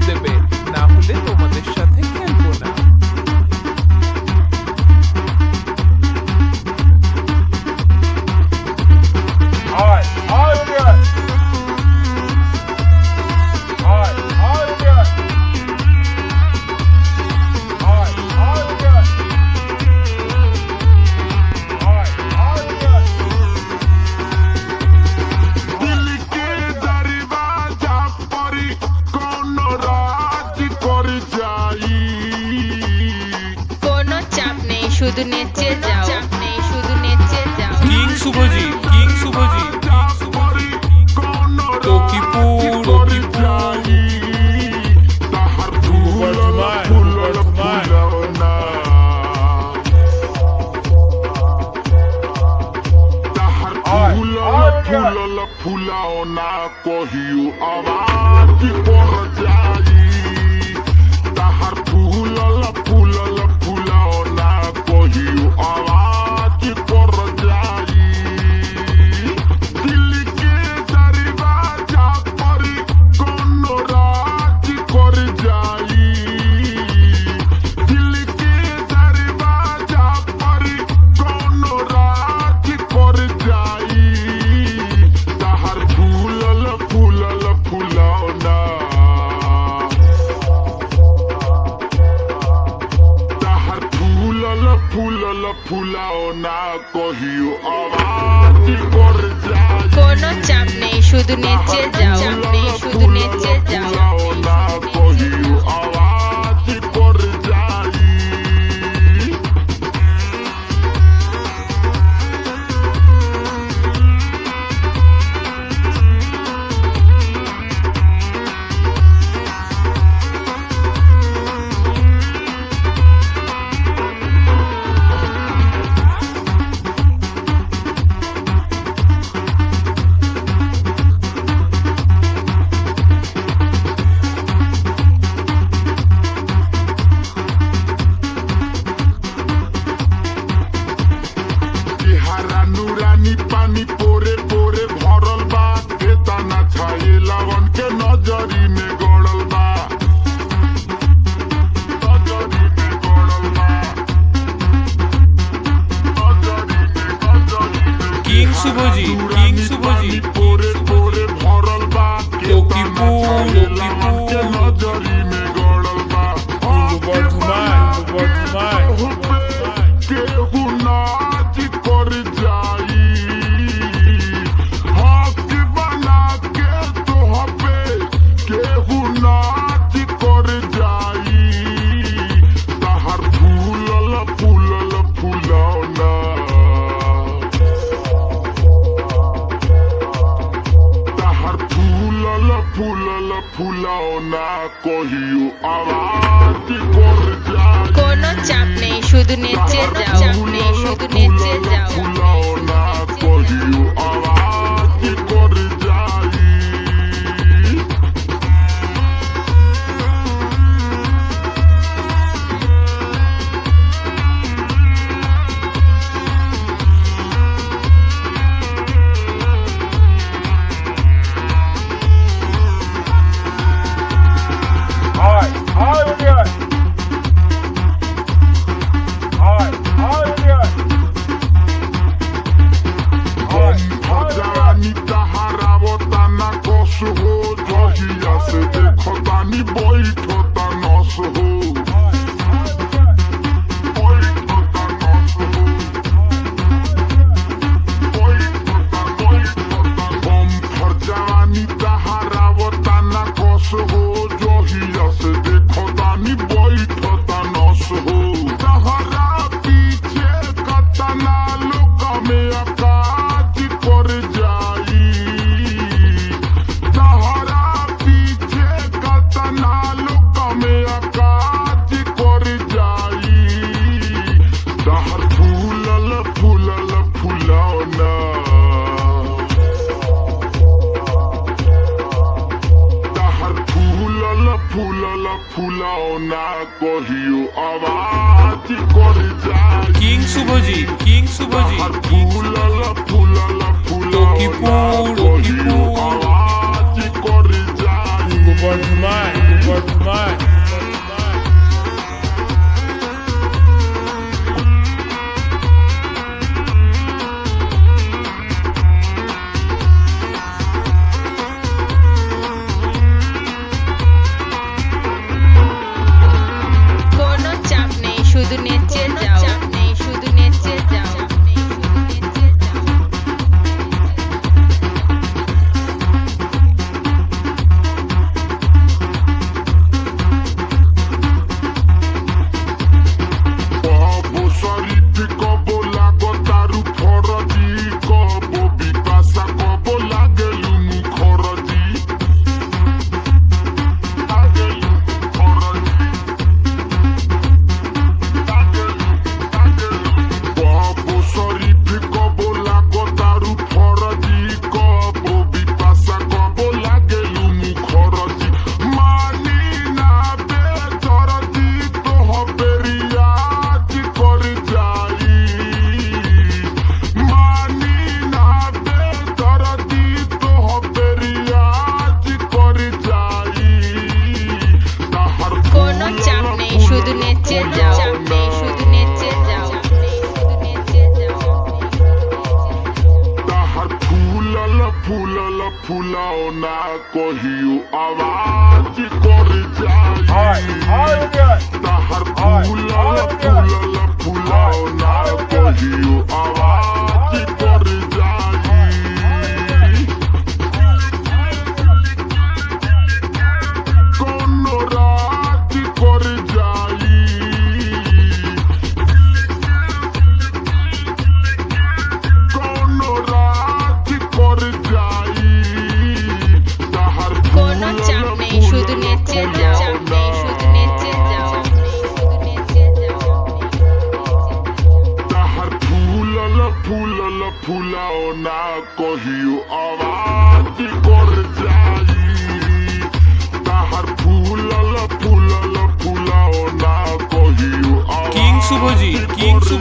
দেবে, না হলে তোমাদের সাথে খেলবো না। শুধু নেচে যাও, শুধু নেচে যাও। কিং শুভজিৎ, কিং শুভজিৎ, লক্ষ্মীপুর, ফুলাও না কহিও আওয়াজ পর যাই, তাহার ফুলল ফুলল ফুলাও না কহিও আওয়াজ পর যাই। দিলকে দরবা যা পরি কোন রাজ কর যাই, দিলকে দরবা যা পরি কোন রাজ কর যাই, তাহার ফুলল ফুলল ফুলাও না, তাহার ফুলল ফুলল ফুলাও না কহিও আওয়াজ কর যাই। কোনো চাপ নেই, শুধু নেচে যাও, শুধু নেচে যাও। ফুলাও না কহিও আওয়াজ কর যাই। নুরানি পানি পরে পরে ভরল বা, বেতানা ছায়ে লাবণ के नजरी में गड़ल बा, नजरी में गड़ल बा, नजरी में কিং শুভজিৎ, কিং শুভজিৎ, পরে পরে ভরল বা, লক্ষ্মীপুর, के नजरी में गड़ल बा। বর্ধমান, केहू नाच कर जाई, हक बना के तोह पे केहू नाच कर जाई, ताहर फूलल फूलल फूलाओ ना, ताहर फूलल फूलल फूलाओ ना कहियो आवाज कर जाई। কোনো চাপ নেই, শুধু নেচে যাও, শুধু নেচে যাও। ফুলাও না কহিও আওয়াজ কর যাই। भजरानी तहारा बताना कस हो, जहिया से देखो तानी बैठो ता नस हो, बैठो ता नस हो, बैठो ता बम भजरानी तहारा बताना कस हो, जहिया से देखो तानी बैठो ता नस हो, तहारा पीछे कतना लोग में आकाज कर जाई, तहारा पीछे कतना लोग में आकाज कर जाई, तहर फूलल फूलल फूलाओ ना, तहर फूलल फूलल फूलाओ ना कहियो आवाज कर जाई। কিং শুভজিৎ, কিং শুভজিৎ, তাহার ফুলল ফুলল ফুলাও না লক্ষ্মীপুর, কহিও আওয়াজ করে যাই। বর্ধমান। ঘুমায় কোনো চাপ নেই শুধু নেচে যাও চাপ নেই শুধু নেচে যাও কব শরীফ কব লাগো তারু ফরজি কব বিপাশা কব লাগেলু মুখরজি লাগেলু মুখরজি কব শরীফ কব লাগো তারু ফরজি কব বিপাশা কব লাগেলু মুখরজি মানি না বেচরজি তো হবে রিয়াজ করে যাই মানি না বেচরজি তো হবে রিয়াজ করে যাই তাহার কোনো চাপ নেই শুধু নেচে যাও চাপ নেই শুধু নেচে যাও তাহার ফুলল ফুলল ফুলাও না কহিও আওয়াজ করে যাই তাহার ফুলল ফুলল ফুলাও না কহিও আওয়াজ করে যাই কোন রাজ করে যাই কোন রাজ করে যাই তাহার কোনো চাপ নেই শুধু নেচে যাও চাপ নেই শুধু নেচে যাও তাহার ফুলল ফুলল ফুলাও না কহিও আওয়াজ করে যাই তাহার ফুলল ফুলল ফুলাও না কহিও কিং শুভজিৎ কিং শুভজিৎ